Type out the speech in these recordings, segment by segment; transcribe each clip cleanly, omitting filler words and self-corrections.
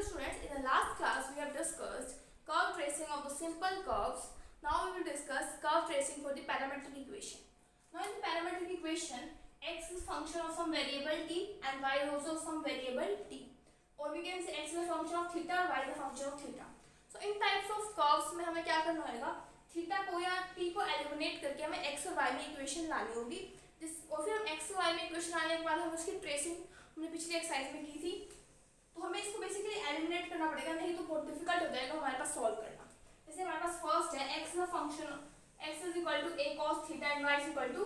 Hello students, in the last class we have discussed curve tracing of the simple curves. Now we will discuss curve tracing for the parametric equation. Now in the parametric equation, x is function of some variable t and y is also some variable t. Or we can say x is a function of theta, y is a function of theta. So in types of curves में हमें क्या करना होगा, theta को या t को eliminate करके हमें x और y में इक्वेशन लानी होगी, और फिर हम x और y में इक्वेशन लाने के बाद हम उसकी ट्रेसिंग हमने पिछली एक्सरसाइज में की थी, तो हमें इसको बेसिकली एलिमिनेट करना पड़ेगा, नहीं तो बहुत डिफिकल्ट हो जाएगा हमारे पास सॉल्व करना। जैसे हमारे पास फर्स्ट है x का function x is equal to a cos theta and y is equal to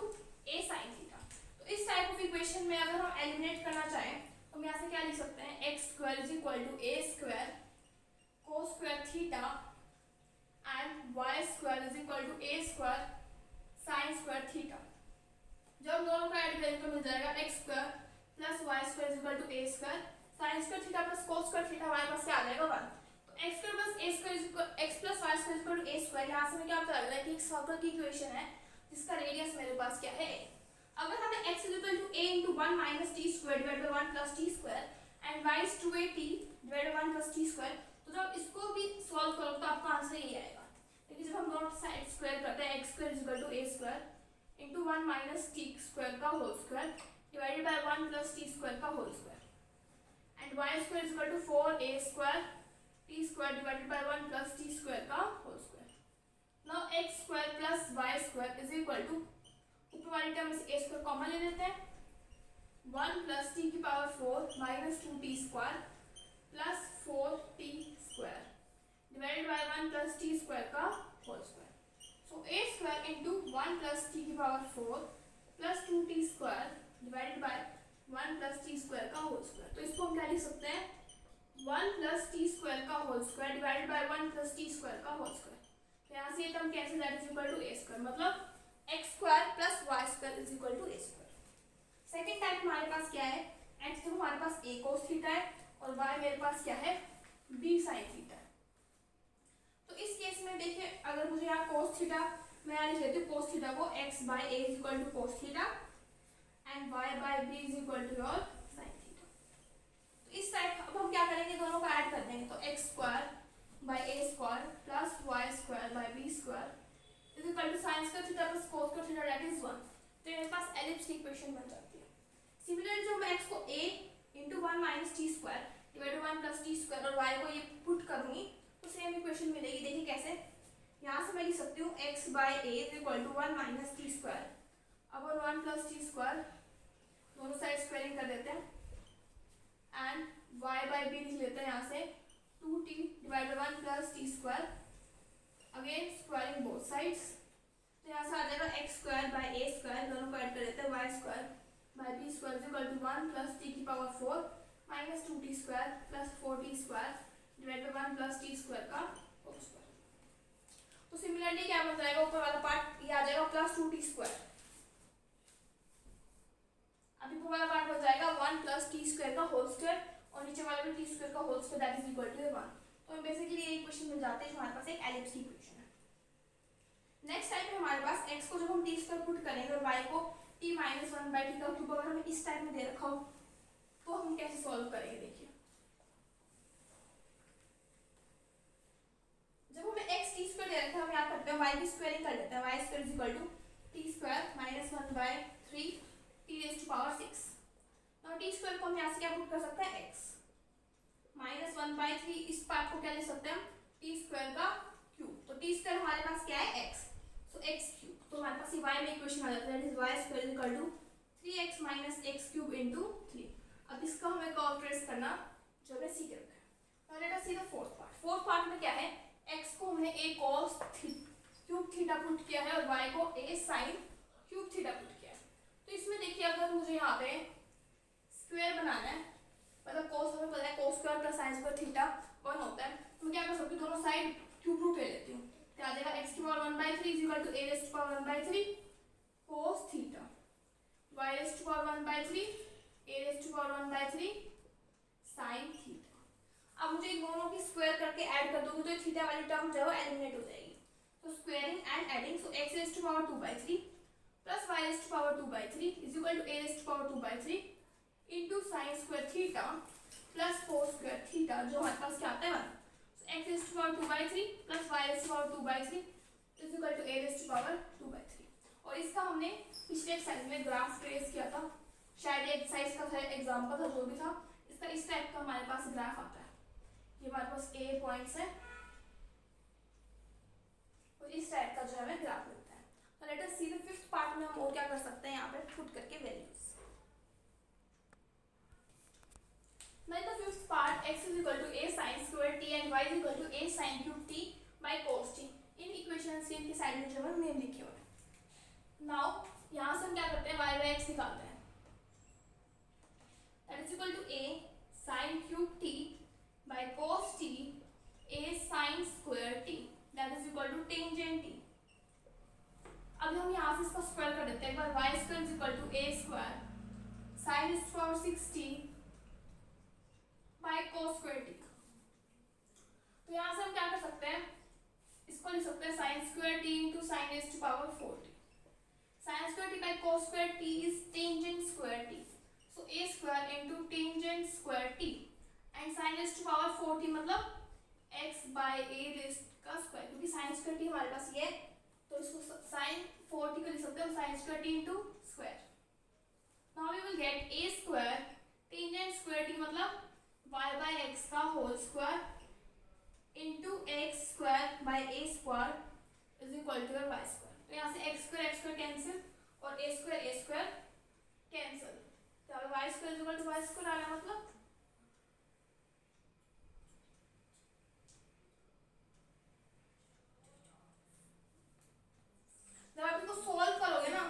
a sin theta. तो इस टाइप ऑफ इक्वेशन में अगर हम एलिमिनेट करना चाहें तो हम यहाँ से क्या लिख सकते हैं, x square is equal to a square cos square theta and y square is equal to a square sin square theta. जब हम दोनों को ऐड करेंगे तो मिल जाएगा x square plus y square is equal to a square sin square theta plus cos square theta, हमारे पास क्या आ जाएगा 1। तो x square plus a square is equal x plus y square is equal to a square. यहाँ से हमें क्या पता लग रहा है कि एक सर्कल की इक्वेशन है जिसका रेडियस मेरे पास क्या है a। अगर हमें x is equal to a into 1 minus t square divided by 1 plus t square and y is 2a t divided by 1 plus t square, तो जब इसको भी सॉल्व करो तो आपका आंसर यही आएगा। लेकिन जब हम दोनों साइड स्क्वायर करते हैं, x square is equal to a square into 1 minus t square का whole square divided by 1 plus t square का whole square and y square is equal to 4a square t square divided by 1 plus t square का whole square. Now x square plus y square is equal to, ऊपर वाली term में से a square common ले लेते हैं, 1 plus t की power 4 minus 2t square plus 4t square divided by 1 plus t square का whole square. So a square into 1 plus t की power 4 plus 2t square divided by 1 plus T square का whole square. तो इसको हम क्या लिख सकते हैं, 1 प्लस टी स्क्वायर का whole square divided by 1 plus T square का होल स्क्वायर। तो यहाँ से ये term cancel, that is equal to a square, मतलब x square plus y square is equal to a square. Second type हमारे पास क्या है, x तो हमारे पास a cos थीटा है और y मेरे पास क्या है, b sin थीटा है। तो इस केस में देखिए, अगर मुझे यहाँ cos थीटा, मैं यहाँ लिख लेती हूँ cos थीटा को x by a is equal to cos theta and y by b is equal to your sin theta। तो इस टाइप अब हम क्या करेंगे, दोनों को ऐड कर देंगे, तो x square by a square plus y square by b square is equal to sin square theta plus cos square theta, that is 1। तो मेरे पास एलिप्स की इक्वेशन बन जाती है। सिमिलरली जो मैं x को a into 1 minus t square divided 1 plus t square और y को ये पुट करूंगी तो सेम इक्वेशन मिलेगी। देखिए कैसे, यहाँ से मैं लिख सकती हूँ x by a is equal to 1 minus t square upon 1 plus T square, दोनों साइड स्क्वायरिंग कर देते हैं एंड y बाई बी लिख लेते हैं यहाँ से 2t divided 1 plus T square, again squaring both sides. तो यहाँ से आ जाएगा x square by a square, दोनों को ऐड कर देते हैं, y square by B square is equal to 1 plus T की power 4 minus 2t square plus 4t square divided by 1 plus T square का होल स्क्वायर। तो सिमिलरली क्या बन जाएगा, ऊपर वाला पार्ट ये आ जाएगा प्लस 2t स्क्वायर, अभी ऊपर वाला पार्ट हो जाएगा 1 प्लस टी स्क्वायर का होल स्क्वायर और नीचे वाला भी टी स्क्वायर का whole square, that is equal to 1। तो बेसिकली ये इक्वेशन मिल जाते हैं, हमारे पास एक एलिप्स की इक्वेशन है। नेक्स्ट टाइप में हमारे पास x को जब हम टी स्क्वायर पुट करेंगे और y को t माइनस 1 बाई टी का क्यूब अगर हमें इस टाइप में दे रखा हो तो हम कैसे सॉल्व करेंगे। देखिए, जब हमें x टी स्क्वायर दे रखा है, हम यहाँ करते हैं y की स्क्वायरिंग कर लेते हैं, y square is equal to t square minus 1 by 3 t raised to power 6। now t square को हम यहाँ से क्या पुट कर सकते हैं, x माइनस 1 बाई 3, इस पार्ट को क्या ले सकते हैं हम, t स्क्वायर का क्यूब। तो t स्क्वायर हमारे पास क्या है, x, सो x क्यूब। तो हमारे पास ये y में इक्वेशन आ जाता है, that is y square is equal to 3x minus x cube into 3। अब इसका हमें कर्व ट्रेस करना जो हमने सीख रखा है। Now let us see the fourth part. Fourth part में क्या है, x को हमने a cos cube theta put किया है और y को a sin cube theta put किया है। तो इसमें देखिए, अगर मुझे यहाँ पे स्क्वायर बनाना है, मतलब cos हमें पता है cos square plus sin square theta 1 होता है, तो मैं क्या कर सकती हूँ, दोनों साइड क्यूब रूट ले लेती हूँ। क्या आ जाएगा, x की power 1 by 3 is equal to a raise to power 1 by 3 cos theta, y raise to power 1 by 3 a raise to power 1 by 3 sin theta. अब मुझे इन दोनों की स्क्वायर करके ऐड कर दूंगी तो ये थीटा वाली टर्म जो है वो एलिमिनेट हो जाएगी। तो squaring and adding, so x raise to power 2 by 3 plus y raised to power 2 by 3 is equal to a raised to power 2 by 3 into sin square theta plus 4 square theta theta जो हमारे पास क्या आता है 1. So x is to power 2/3 plus y is to power 2/3 is equal to a is to power 2/3. और इसका हमने पिछले एक्सरसाइज में ग्राफ ट्रेस किया था, शायद एक्सरसाइज का था, एग्जाम्पल था, जो भी था, इसका इस टाइप का हमारे पास ग्राफ आता है. ये हमारे पास ए पॉइंट्स है और इस टाइप का जो है हमें ग्राफ मिलता है. तो let us see the fifth part में हम और क्या कर सकते हैं यहाँ पे पुट करके values. Now in the fifth part, x is equal to a sin square t and y is equal to a sin cube t by cos t. In equations के इनके साइड में जो है नेम लिखे हुए हैं. Now यहाँ से हम क्या करते हैं, y by x निकालते हैं. That is equal to a sin cube t by cos t a sin square t. That is equal to tangent t. अब हम यहाँ से इसका स्क्वायर कर देते हैं. एक बार y square is equal to a square sin is to power 6t by cos square t. तो यहाँ से हम क्या कर सकते हैं, इसको लिख सकते हैं sin square t into sin is to power 4t. Sin square t by cos square t is tangent square t. So a square into tangent square t and sin is to power 4t मतलब x by a raised का square, क्योंकि sin square t हमारे पास ये है तो इसको sin 4t को लिख सकते हैं sin square t into square. Now we will get a square tangent square t मतलब y by x का whole square into x square by A square is equal to Y square. तो यहाँ से x स्क्वायर cancel और a square cancel. तो अब y square is equal to Y square आ रहा है. मतलब जब आप इसको सोल्व करोगे ना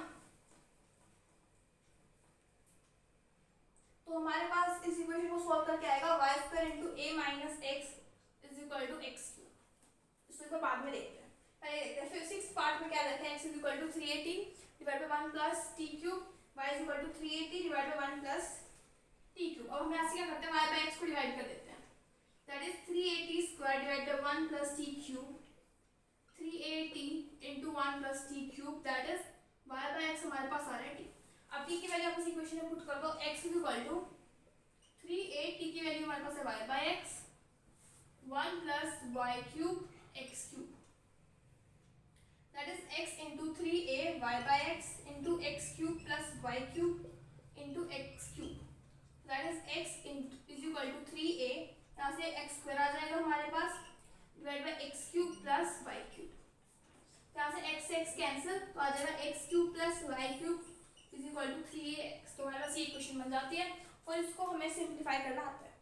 तो हमारे पास इस इक्वेशन को सॉल्व करके आएगा y square into A minus x is equal to x cube. इसको बाद में देखते हैं, पहले देखते हैं. फिर सिक्स पार्ट में क्या रहता है, x is equal to 380 divide by 1 plus t cube, y is equal to 380 divide by 1 plus t cube. अब हम यहाँ से क्या करते हैं, y बाय x को डिवाइड कर देते हैं. That is 380 square divide by 1 plus t cube, 380 into 1 plus t cube, that is y bye x हमारे पास आ रहा है t. अब t की वैल्यू आप इस इक्वेशन में पुट कर दो. x इज इक्वल टू 380 की वैल्यू हमारे पास है y bye x 1 plus y cube x cube, that is x into 3a y bye x into x cube plus y cube into x cube, that is x is equal to 3a. यहाँ से x square आ जाएगा हमारे पास divide by x cube plus y cube. यहाँ से x से x cancel तो आ जाएगा x cube plus y cube is equal to 3x. तो हमारे पास ये इक्वेशन बन जाती है और इसको हमें सिंप्लीफाई करना आता है.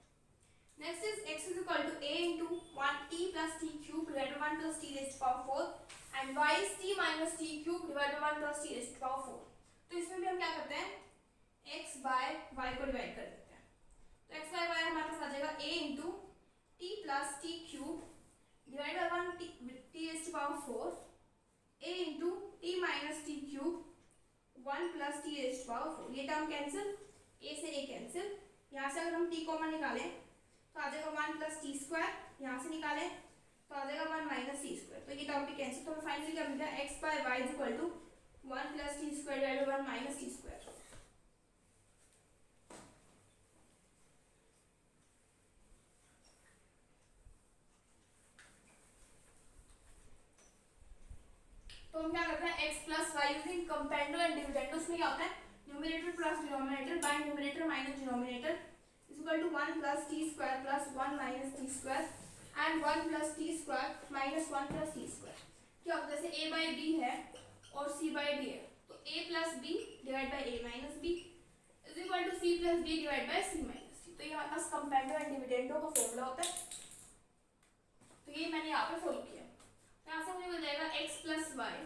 Next is x is equal to a into 1t plus t cube divide by 1 plus t raised to power 4 and y is t minus t cube divide by 1 plus t raised to power 4. तो इसमें भी हम क्या करते हैं, x bye y को divide कर देते हैं. तो x बाय y हमारे पास आ जाएगा a into t plus t cube divide by 1 t raised to power 4 a into t minus t cube 1 plus t raised to power 4. ये टर्म कैंसिल, a से a कैंसिल. यहाँ से अगर हम t कॉमन निकालें तो आ जाएगा 1 प्लस टी स्क्वायर, यहाँ से निकालें तो आ जाएगा 1 माइनस टी स्क्वायर. तो ये टर्म भी कैंसिल. तो फाइनली क्या मिलता है, x bye y is equal to 1 plus T square divide by 1 minus T square. तो हम क्या करते हैं, x plus Y using componendo and dividendo. उसमें क्या होता है, numerator plus denominator by numerator minus denominator is equal to 1 plus T square plus 1 minus T square and 1 plus T square minus 1 plus T square. क्या होता है, जैसे a bye b है और c बाय d है तो a plus b divide by a minus b is equal to c plus d divide by c minus d. तो ये हमारे पास कंपेंडो एंड डिविडेंडो का फॉर्मूला होता है. तो ये मैंने यहाँ पे फॉलो किया. यहाँ से मुझे मिल जाएगा x plus y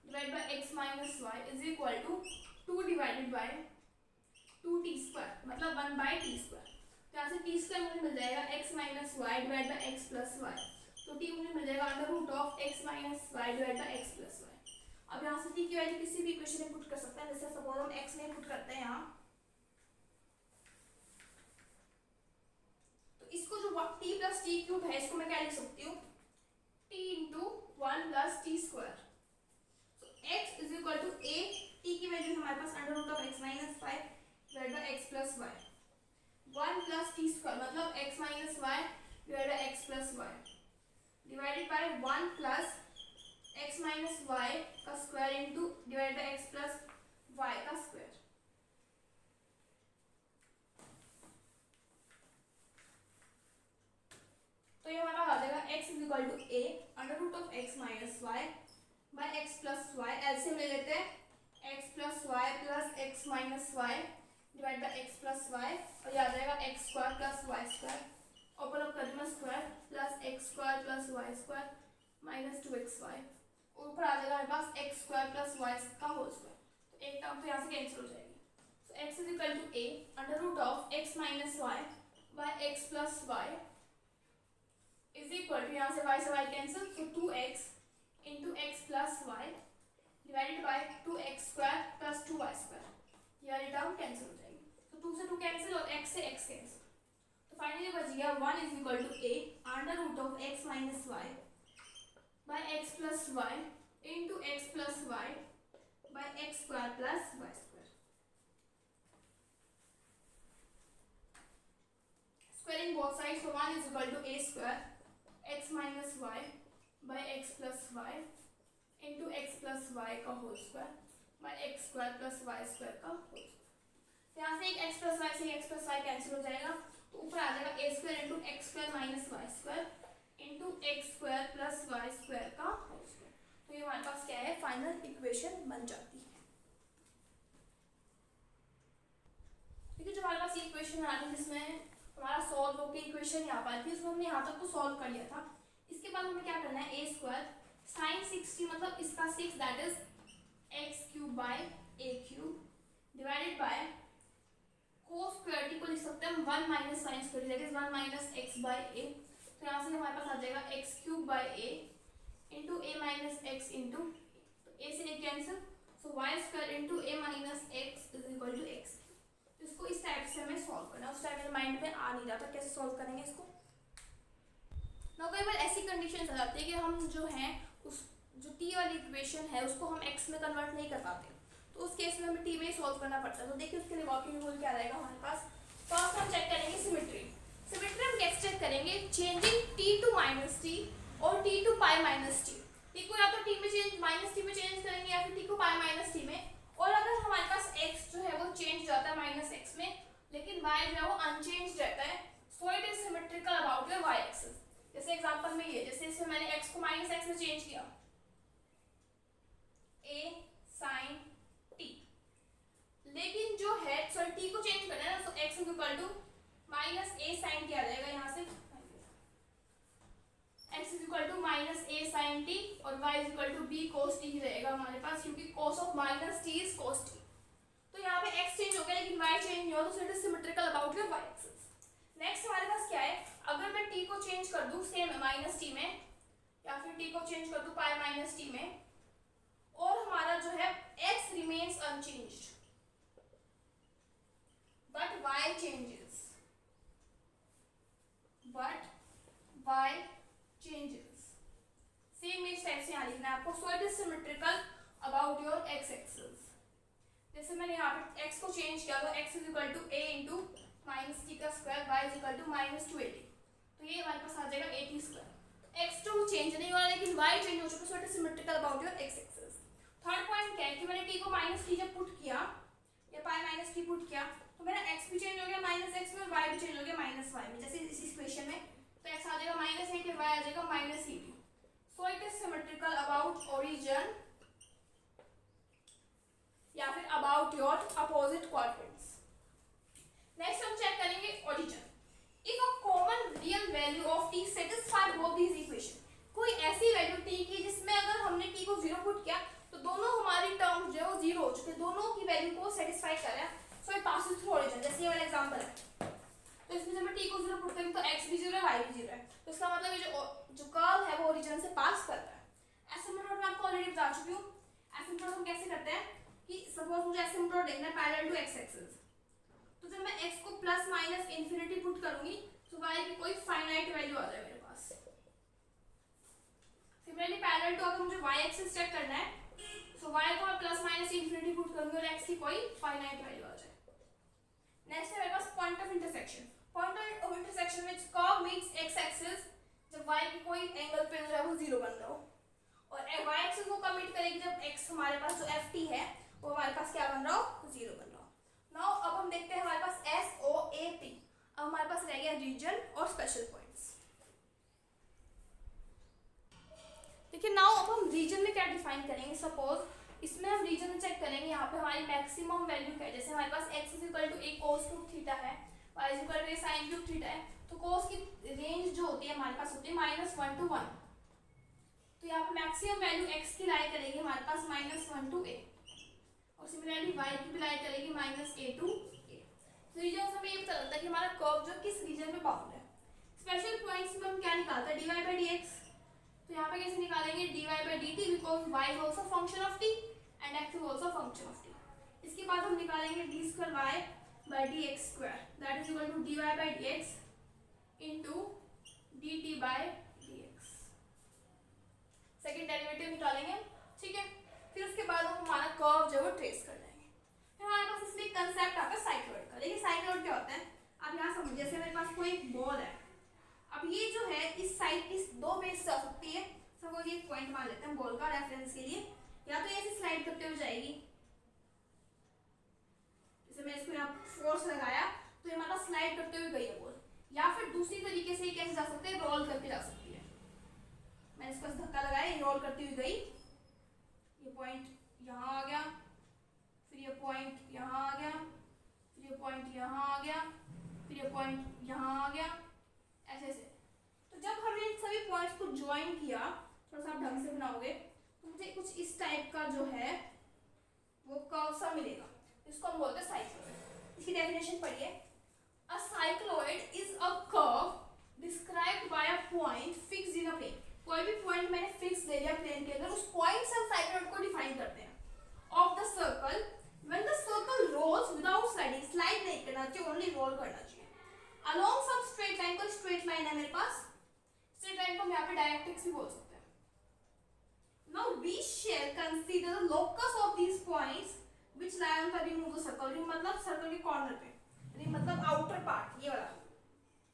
divide by x minus y is equal to 2 divided by 2t square मतलब 1 बाय t स्क्वायर. तो यहाँ से t स्क्वायर मुझे मिल जाएगा x minus Y divide by x plus y. तो t मुझे मिल जाएगा under root of x minus Y divide by x plus y. अब यहाँ से t की वैल्यू किसी भी इक्वेशन में पुट कर सकते हैं. जैसे सपोज हम x में पुट करते हैं यहाँ, तो इसको जो t प्लस टी क्यूब है इसको मैं क्या लिख सकती हूँ, t into 1 plus T square. x is equal to a, t की वैल्यू हमारे पास under root of x minus Y divide by x plus Y. 1 plus T square मतलब x minus Y plus Y divided by 1 plus x minus Y का square into divided by x plus Y का square. तो ये हमारा आ जाएगा x is equal to a under root of x minus Y by x plus Y. LCM ले लेते हैं x plus Y plus x minus Y divide by x plus Y और ये आ जाएगा x square plus Y square open up कर square plus x square plus Y square minus 2xy ऊपर आ जाएगा हमारे पास x स्क्वायर प्लस वाई का होल स्क्वायर। तो एक टर्म तो यहाँ से कैंसिल हो जाएगी। So x is equal to a under root of x minus Y by x plus y is equal to यहाँ से y से y कैंसिल तो 2x into x plus Y divided by 2x square plus 2y square. ये वाली term cancel हो जाएगी। तो 2 से 2 कैंसिल और x से x कैंसिल। तो फाइनली बच गया 1 is equal to a under root of x minus Y by x plus y into x plus y by x square plus Y square. Squaring both sides so 1 is equal to a square x minus y by x plus y into x plus y का whole square by x square plus y square का whole square. यहाँ से एक x plus y से x plus y cancel हो जाएगा तो ऊपर आ जाएगा a square into x square minus y square into x square plus Y square का होल स्क्वायर। तो ये हमारे पास क्या है फाइनल इक्वेशन बन जाती है। ठीक है, जो हमारे पास ये इक्वेशन आ रही है जिसमें हमारा सॉल्व होकर इक्वेशन यहाँ पर थी उसमें हमने यहाँ तक तो सॉल्व कर लिया था। इसके बाद हमें क्या करना है a स्क्वायर साइन 60 मतलब इसका 6 that is X cube by A cube divided by cos square को लिख सकते हैं हम 1 minus sine square that is 1 minus X by A. तो यहाँ से हमारे पास आ जाएगा X cube by A into A minus X into तो ए से A cancel so Y square into A minus x is equal to X. इसको इस टाइप से हमें सॉल्व करना है। उस टाइम मेरे माइंड में आ नहीं रहा था कैसे सॉल्व करेंगे इसको। ना कई बार ऐसी कंडीशन आ जाती है कि हम जो है उस जो टी वाली इक्वेशन है उसको हम एक्स में कन्वर्ट नहीं कर पाते तो उस केस में हमें टी में ही सॉल्व करना पड़ता है। तो देखिए उसके लिए वर्किंग रूल क्या रहेगा हमारे पास। फर्स्ट हम चेक करेंगे सिमेट्री। सिमेट्री हम कैसे चेक करेंगे changing T to minus T और T to pi minus T. T को या तो टी में चेंज माइनस टी में चेंज करेंगे या फिर टी को पाई माइनस टी में। और अगर हमारे पास x जो है वो चेंज जाता है माइनस एक्स में लेकिन y जो है वो अनचेंज रहता है सो it is symmetrical about your y axis. जैसे एग्जांपल में ये जैसे इसमें मैंने x को माइनस एक्स में चेंज किया a sin t लेकिन जो है सॉरी t को चेंज करना है ना तो x equal to minus a sin t आ जाएगा यहाँ से x is equal to minus a sin t और y is equal to b cos t ही रहेगा हमारे पास क्योंकि cos of minus t is cos t। तो यहाँ पे x चेंज हो गया लेकिन y चेंज नहीं हुआ तो it is symmetrical about your y axis. Next हमारे पास क्या है अगर मैं t को चेंज कर दूं सेम माइनस t में या फिर t को चेंज कर दूं पाई माइनस t में और हमारा जो है x remains unchanged but y changes but y changes same इस टाइप से यहाँ लिखना है आपको सो it is symmetrical about your x axis. जैसे मैंने यहाँ पे x को चेंज किया तो x is equal to a into minus T का square y is equal to minus 280 तो ये हमारे पास आ जाएगा 80 स्क्वायर। x तो चेंज नहीं हुआ लेकिन y चेंज हो चुका सो it is symmetrical about your x axis. Third point क्या है कि मैंने t को माइनस t जब पुट किया या पाई माइनस t पुट किया तो मेरा x भी चेंज हो गया माइनस x में और y भी चेंज हो गया माइनस y में जैसे इस इक्वेशन में तो x आ जाएगा माइनस 8 फिर y आ जाएगा minus 80 so it is symmetrical about origin या फिर about your opposite quadrants. Next हम चेक करेंगे origin. If a common real value of t satisfy both these equation कोई ऐसी वैल्यू t की जिसमें अगर हमने t को 0 पुट किया तो दोनों हमारी टर्म्स जो है वो 0 हो चुके दोनों की वैल्यू को सेटिस्फाई कर रहा है so it passes through origin. जैसे ये वाला एग्जांपल है तो इसमें जब मैं t को 0 पुट करूं तो x भी 0 है y भी 0 है तो इसका मतलब ये जो कर्व है वो ओरिजिन से पास कर रहा है। एसिम्पटोट मैं आपको ऑलरेडी बता चुकी हूं। एसिम्पटोट हम कैसे करते हैं कि सपोज मुझे एसिम्पटोट देखना है पैरेलल टू x एक्सिस तो जब मैं x को प्लस माइनस इंफिनिटी पुट करूंगी तो y की कोई फाइनाइट वैल्यू आ जाए मेरे पास। सिमिलरली पैरेलल टू अगर मुझे y एक्सिस चेक करना है तो y को मैं प्लस माइनस इंफिनिटी पुट करूंगी और x की कोई फाइनाइट वैल्यू आ जाए। नेक्स्ट है मेरे पास point of intersection. Point of intersection which curve meets x axis zero बन रहा हो, और वाई एक्सिस को कमिट करेगी जब एक्स हमारे पास जो एफ टी है वो हमारे पास क्या बन रहा हो, जीरो बन रहा हो। नाउ अब हम देखते हैं हमारे पास एस ओ ए पी। अब हमारे पास रह गया रीजन और स्पेशल पॉइंट्स। देखिए नाउ अब हम रीजन में क्या डिफाइन करेंगे। सपोज इसमें हम रीजन में चेक करेंगे, यहाँ पे हमारी मैक्सिमम वैल्यू क्या है। जैसे हमारे पास x is equal to a cos cube theta है, y is equal to a sine cube theta है, तो कोस की रेंज जो होती है हमारे पास होती है -1 to 1। तो यहाँ पे मैक्सिमम वैल्यू x की लाई करेगी हमारे पास -1 to a, और सिमिलरली y की भी लाई करेगी -a to a। तो रीजन से हमें ये पता लगता है कि हमारा कर्व जो किस रीजन में बाउंड है। स्पेशल पॉइंट्स में हम क्या निकालते हैं, dy by dx। तो यहाँ पे कैसे निकालेंगे, dy by dt because y is also function of t and x is also function of t। इसके बाद हम निकालेंगे d square y by dx square that is equal to dy by dx into dt by dx। Second derivative निकालेंगे, ठीक है। फिर उसके बाद हम हमारा कर्व जो है वो ट्रेस कर लेंगे। फिर हमारे पास इसमें एक कंसेप्ट आता है साइक्लॉइड का। देखिए साइक्लॉइड क्या होता है, आप यहाँ समझिए। जैसे मेरे पास कोई बॉल है, अब ये जो है इस साइड इस दो बेस से आ सकती है। सपोज ये पॉइंट मान लेते हैं बॉल का रेफरेंस के लिए, या तो ऐसे स्लाइड करते हुए जाएगी, जैसे मैं इसको यहाँ फोर्स लगाया तो ये हमारा स्लाइड करते हुए गई है बॉल। या फिर दूसरी तरीके से कैसे जा सकते हैं, रोल करके जा सकती है। मैंने इसको धक्का लगाया, ये रोल करती हुई गई, ये पॉइंट यहाँ आ गया, फिर ये पॉइंट यहाँ आ गया, फिर ये पॉइंट यहाँ आ गया, फिर ये पॉइंट यहाँ आ गया, ऐसे ऐसे। तो जब हमने इन सभी पॉइंट्स को ज्वाइन किया, थोड़ा सा आप ढंग से बनाओगे तो मुझे कुछ इस टाइप का जो है वो कर्व सा मिलेगा, इसको हम बोलते हैं साइक्लॉइड। इसकी डेफिनेशन पढ़िए, a cycloid is a curve described by a point fixed in a plane. कोई भी पॉइंट मैंने फिक्स ले लिया प्लेन के अंदर, उस पॉइंट से हम साइक्लॉइड को डिफाइन करते हैं। Of the circle when the circle rolls without sliding, slide नहीं करना चाहिए, ओनली रोल करना चाहिए। अलोंग सम स्ट्रेट लाइन, कोई स्ट्रेट लाइन है मेरे पास, स्ट्रेट लाइन को हम यहाँ पे डायरेक्ट्रिक्स भी बोल सकते हैं। Now we shall consider the locus of these points which lie on the ring of the circle। Ring मतलब सर्कल के कॉर्नर पे, रिंग मतलब आउटर पार्ट, ये वाला,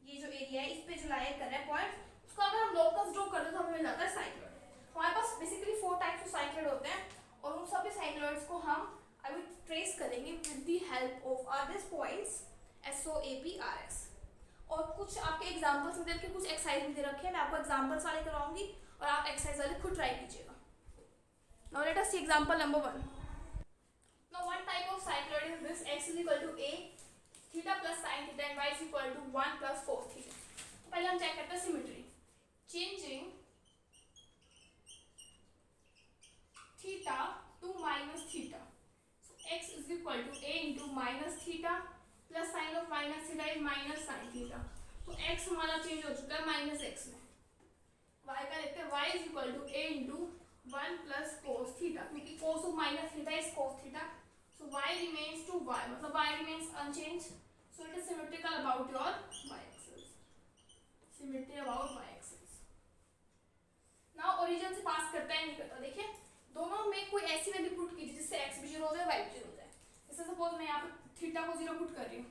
ये जो एरिया है इस पे जो लाई कर रहा है पॉइंट, उसको अगर हम लोकस ड्रॉ कर दे तो हमें मिल जाता है साइक्लॉइड। हमारे पास बेसिकली 4 टाइप्स ऑफ साइक्लॉइड होते हैं, और उन सभी साइक्लॉइड्स को हम अभी ट्रेस करेंगे with the help of this points SOAPRS। और कुछ आपके एग्जांपल्स में दे रखे, कुछ एक्सरसाइज में दे रखे हैं, मैं आपको एग्जांपल्स वाले कराऊंगी और आप एक्सरसाइज वाले खुद ट्राई कीजिएगा। Now let us see example number 1. Now one type of cycloid is this: x is equal to a theta plus sin theta and y is equal to 1 plus cos theta। तो पहले हम check करते हैं symmetry. Changing theta to minus theta, so x is equal to a into minus theta plus sin of minus theta is minus sin theta। तो x हमारा change हो चुका है माइनस x में। y का देखते हैं, y is equal to a into 1 plus cos theta, क्योंकि cos of minus theta is cos theta, so y remains to y, मतलब y remains unchanged, so it is symmetrical about your y axis, symmetry about y axis। now origin से पास करता है नहीं करता, देखिए दोनों में कोई ऐसी वैल्यू पुट कीजिए जिससे x भी 0 हो जाए y भी 0 हो जाए। जैसे सपोज मैं यहाँ पे थीटा को 0 पुट कर रही हूँ,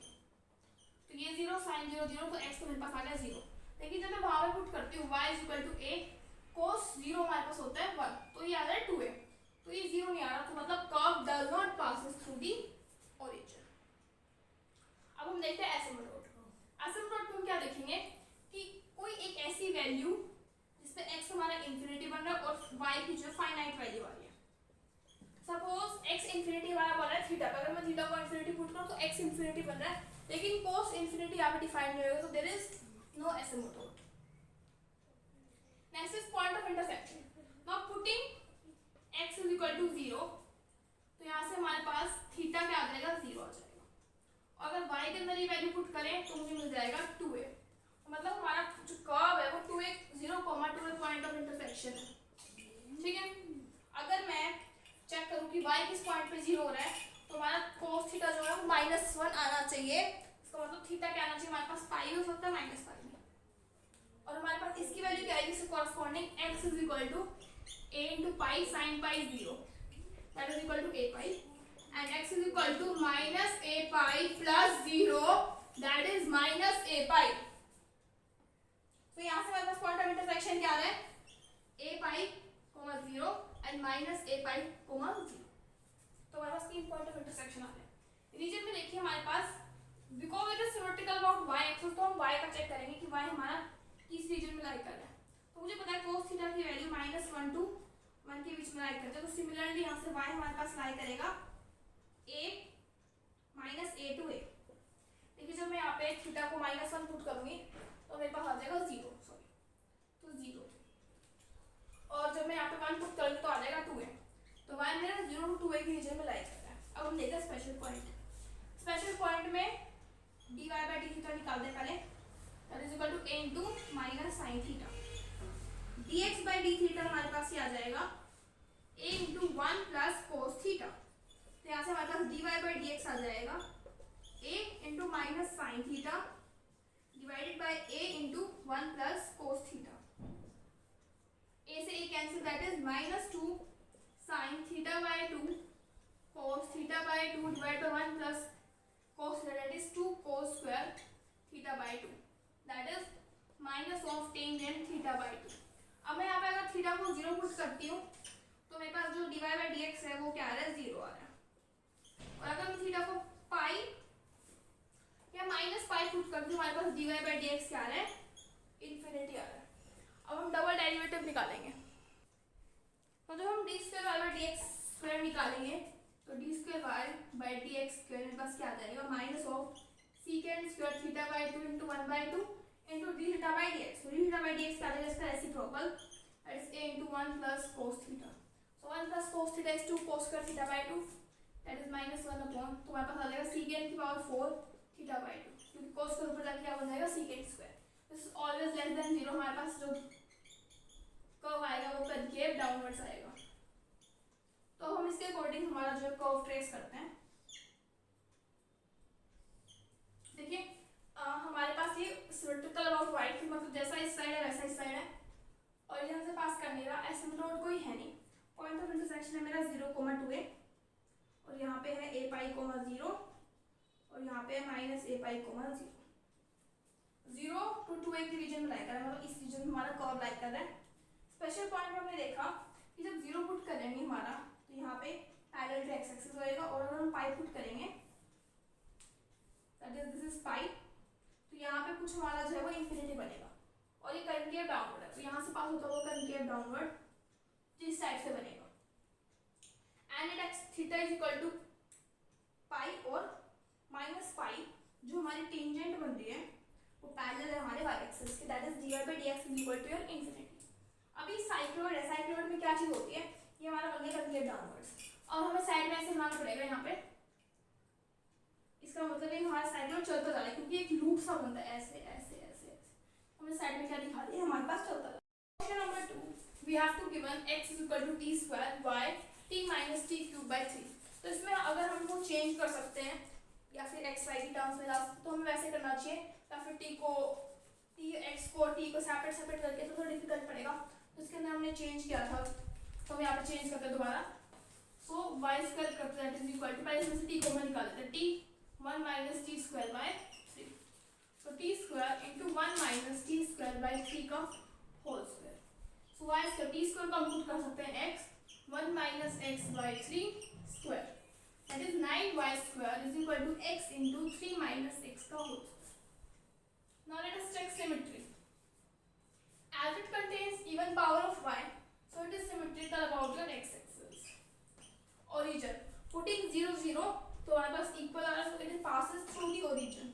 तो ये 0 sin 0 0, तो x तो मेरे पास आ गया 0। लेकिन जब मैं वहां पे पुट करती हूँ y is equal to a cos 0 हमारे पास होता है 1, तो ये आ रहा है 2a, तो ये 0 नहीं आ रहा, तो मतलब curve does not passes through the origin. अब हम देखते हैं एसिम्पटोट। एसिम्पटोट में हम क्या देखेंगे कि कोई एक ऐसी वैल्यू जिसपे x हमारा इंफिनिटी बन रहा है और y की जो फाइनाइट वैल्यू वाली है। सपोज x इंफिनिटी वाला बन रहा है थीटा का, अगर मैं थीटा को इंफिनिटी पुट करूं तो x इंफिनिटी बन रहा है, लेकिन cos इंफिनिटी यहाँ पे डिफाइन नहीं होगा, तो there is no asymptote. Next is point of intersection. Now putting x is equal to 0, तो यहाँ से हमारे पास थीटा क्या आ जाएगा, 0 आ जाएगा, और अगर y के अंदर ये वैल्यू पुट करें तो मुझे मिल जाएगा 2a। मतलब हमारा जो कर्व है वो 2a 0, 2a point of intersection है, ठीक है। अगर मैं चेक करूँ कि y किस पॉइंट पे 0 हो रहा है, तो हमारा cos थीटा जो है वो -1 आना चाहिए, इसका मतलब थीटा क्या आना चाहिए हमारे पास, पाई हो सकता है -पाई, और हमारे पास इसकी वैल्यू क्या आएगी, इससे corresponding x is equal to a into pi sin pi 0, that is equal to a pi, and x is equal to minus a pi plus 0, that is minus a pi। तो यहाँ से हमारे पास point of intersection क्या आ रहा है, a minus a pi comma 0। तो हमारे पास 3 पॉइंट ऑफ इंटरसेक्शन आ गए। रीजन में देखिए हमारे पास because it is symmetrical about y axis, तो हम y का चेक करेंगे कि y हमारा किस रीजन में लाई कर रहा है। तो मुझे पता है cos थीटा की वैल्यू -1 to 1 के बीच में लाई करते हैं, तो सिमिलरली यहाँ से y हमारे पास लाई करेगा a -a to a। देखिए जब मैं यहाँ पे थीटा को -1 पुट करूंगी तो मेरे पास आ जाएगा 0, तो 0, और जब मैं यहाँ पे 1 पुट करूंगी तो आ जाएगा 2a। तो y मेरा 0 to 2a के रीजन में लाई कर रहा है। अब हम देखते हैं स्पेशल पॉइंट। स्पेशल पॉइंट में dy by d थीटा निकाल दे पहले, that is equal to a into minus sin theta। dx by d theta हमारे पास ये आ जाएगा a into 1 plus cos theta. तो यहाँ से हमारे पास dy by dx आ जाएगा a into minus sin theta divided by a into 1 plus cos theta. a से a cancel, that is -2 sin theta by 2 cos theta by 2 divided by 1 plus cos theta, that is 2 cos square theta by 2, that is minus of tangent theta by 2। अब मैं यहाँ पे अगर theta को 0 put करती हूँ तो मेरे पास जो dy by dx है वो क्या आ रहा है, 0 आ रहा है। और अगर मैं थीटा को पाई या -पाई पुट करती हूँ, हमारे पास dy by dx क्या आ रहा है, इन्फिनिटी आ रहा है। अब हम डबल डेरिवेटिव निकालेंगे, तो जब हम d square y by dx square निकालेंगे तो d square y by dx square मेरे पास क्या आ जाएगा, minus of secant square theta by 2 into 1/2 into d theta by dx। तो d थीटा बाई dx क्या आ जाएगा, इसका reciprocal, that is a into 1 plus cos theta. So 1 plus cos theta is 2 cos square theta by 2, that is -1 upon, तो हमारे पास आ जाएगा सीकेंड की पावर 4 थीटा बाई 2, क्योंकि cos के ऊपर जाके क्या बन जाएगा, secant square. This is always less than 0। हमारे पास जो कर्व आएगा वो कनकेव डाउनवर्ड्स आएगा। तो हम इसके अकॉर्डिंग हमारा जो कर्व ट्रेस करते हैं। देखिए हमारे पास ये सिमेट्रिकल अबाउट y की, मतलब जैसा इस साइड है वैसा इस साइड है, और यहाँ से पास करने का एसिम्प्टोट कोई है नहीं। पॉइंट ऑफ इंटरसेक्शन है मेरा 0, 2a, और यहाँ पे है a पाई, 0, और यहाँ पे है -a पाई, 0। 0 to 2a के रीजन में लाई कर रहा है, मतलब इस रीजन में हमारा कर्व लाई कर रहा है। स्पेशल पॉइंट में हमने देखा कि जब 0 पुट करेंगे हमारा तो यहाँ पे पैरेलल टू एक्स एक्सिस होएगा, और अगर हम पाई पुट करेंगे that is this is pi, तो यहाँ पे कुछ हमारा जो है वो इंफिनिटी बनेगा, और ये कनकेव डाउनवर्ड है, तो यहाँ से पास होता हुआ कनकेव डाउनवर्ड जिस साइड से बनेगा। And it x theta is equal to pi और -पाई, जो हमारी टेंजेंट बन रही है वो पैरेलल है हमारे y एक्सिस के, that is dy by dx is equal to your infinity. अभी साइक्लॉइड है, साइक्लॉइड में क्या चीज होती है, ये हमारा बन गया कनकेव डाउनवर्ड्स, और हमें साइड में ऐसे बनाना पड़ेगा यहाँ पे। इसका मतलब है हमारा साइक्लॉइड चलता जा रहा है, क्योंकि एक लूप सा बनता है ऐसे ऐसे ऐसे ऐसे। हमने साइड में क्या दिखा दिया, हमारे पास चलता जा। Question number 2, we have to given x is equal to t square y t minus t cube by 3। तो इसमें अगर हम इसको चेंज कर सकते हैं या फिर x y की टर्म्स में ला सकते, तो हमें वैसे करना चाहिए, या फिर t को x को t को सेपरेट करके तो थोड़ा डिफिकल्ट पड़ेगा। तो इसके अंदर हमने चेंज किया था, तो हम यहाँ पे चेंज करते हैं दोबारा। सो y स्क्वायर करते हैं, दैट इज इक्वल टू, पहले इसमें से t को हम निकाल लेते हैं, t 1 minus t square by 3। So t square into 1 minus t square by 3 का whole square. So y square t square का पुट कर सकते हैं x 1 minus x by 3 square, that is 9y square is equal to x into 3 minus x का whole square. Now let us check symmetry. As it contains even power of y, so it is symmetrical about your x axis. Origin, putting 0, 0, तो हमारे पास equal आ रहा है, so it passes through the origin.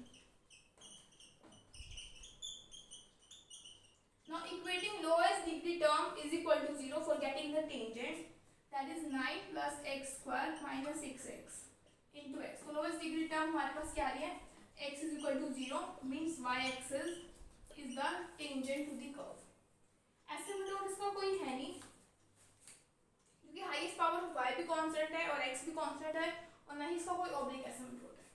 Now equating lowest degree term is equal to 0 for getting the tangent, that is 9 plus x square minus 6x into x. So lowest degree term हमारे पास क्या आ रही है, x is equal to 0 means y axis is the tangent to the curve. Asymptote इसका कोई है नहीं, क्योंकि हाईएस्ट पावर ऑफ y भी कांस्टेंट है और x भी कांस्टेंट है, और ना ही इसका कोई ऑब्लिक एसिम्प्टोट है।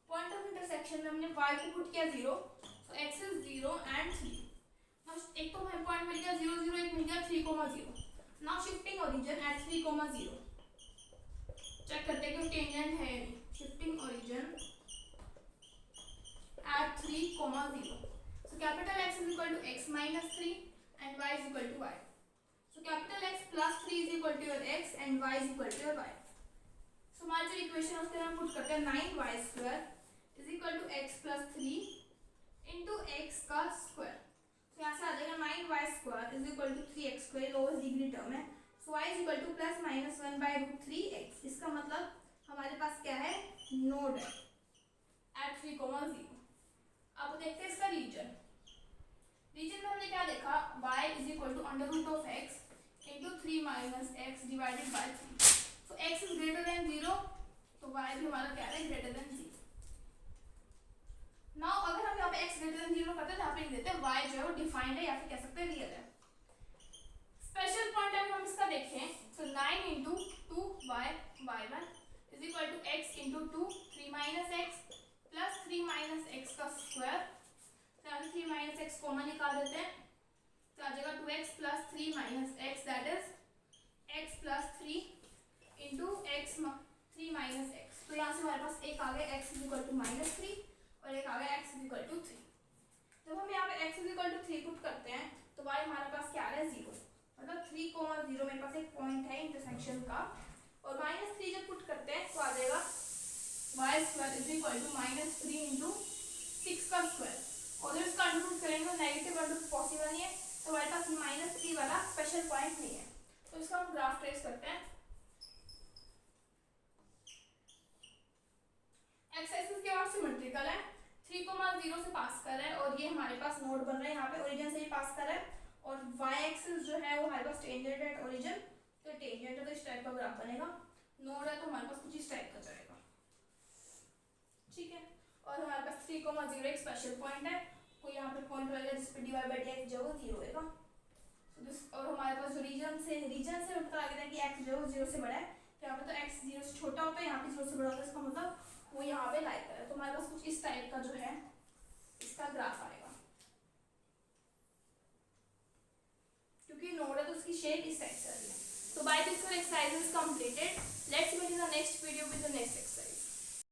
पॉइंट ऑफ इंटरसेक्शन में हमने y को पुट किया 0, सो x इज 0 एंड 3। नाउ एक तो हमें पॉइंट मिल गया 0, 0, एक मिल गया 3, 0। Now shifting origin at 3, 0, check करते हैं कि टेंजेंट है या नहीं। Shifting origin at 3, 0, so capital X is equal to x minus 3 and y is equal to y. So So capital X plus 3 is equal to your x and y is equal to your y. So हमारी जो equation है उसके हम put करते हैं 9y square is equal to x plus 3 into x का square. तो यहाँ से आ जाएगा 9y square is equal to 3x square, lower degree term है. So y is equal to plus minus 1 by root 3x. इसका मतलब हमारे पास क्या है, नोड है at 3,0. अब देखते हैं इसका रीजन. रीजन में हमने क्या देखा, y is equal to under root of x into 3 minus x divided by 3. So x is greater than 0, तो y भी हमारा क्या है, greater than 0. Now अगर हम यहाँ पे x greater than 0 करते हैं तो यहाँ पे लिख देते हैं y जो है वो डिफाइंड है या फिर कह सकते हैं रियल है. स्पेशल पॉइंट अगर हम इसका देखें तो 9 into 2y y1 is equal to x into 2 3 minus x plus 3 minus x का स्क्वायर. तो यहाँ 3 minus x कॉमन निकाल देते हैं तो आ जाएगा 2x plus 3 minus x, that is x plus 3 into x 3 minus x. तो यहाँ से हमारे पास एक आ गया x is equal to minus 3 और एक आ गया x is equal to 3. जब हम यहाँ पे x is equal to 3 put करते हैं तो y हमारे पास क्या आ रहा है, 0. मतलब 3,0 मेरे पास एक पॉइंट है इंटरसेक्शन का. और माइनस 3 जब पुट करते हैं तो आ जाएगा y square is equal to minus 3 into 6 का स्क्वायर. और जब इसका अंडर रूट करेंगे तो नेगेटिव अंडर रूट पॉसिबल नहीं है, तो हमारे पास माइनस 3 वाला स्पेशल पॉइंट नहीं है. तो इसका हम ग्राफ ट्रेस करते हैं. एक्स एक्सिस के और सिमेट्रिकल है, 3,0 से पास कर रहा है और ये हमारे पास नोड बन रहा है, यहाँ पे ओरिजिन से ही पास कर रहा है. और y एक्सिस जो है वो हमारे पास टेंजेंट एट ओरिजिन, तो टेंजेंट है तो इस टाइप का ग्राफ बनेगा. नोड है तो हमारे पास कुछ इस टाइप का जाएगा, ठीक है. और हमारे पास 3,0 एक स्पेशल पॉइंट है, कोई यहाँ पे पॉइंट रहेगा जिस पे dy by dx जो 0 होएगा. और हमारे पास जो रीजन से पता लग रहा है कि x जो 0 से बड़ा है, तो यहाँ पे तो x 0 से छोटा होता है, यहाँ पे 0 से बड़ा होता है. इसका मतलब वो यहाँ पे लाई कर है. तो हमारे पास कुछ इस टाइप का जो है इसका ग्राफ आएगा. क्योंकि नोड है तो उसकी शेप इस टाइप से आ रही है. So by this one exercise is completed. Let's meet in the next video with the next exercise.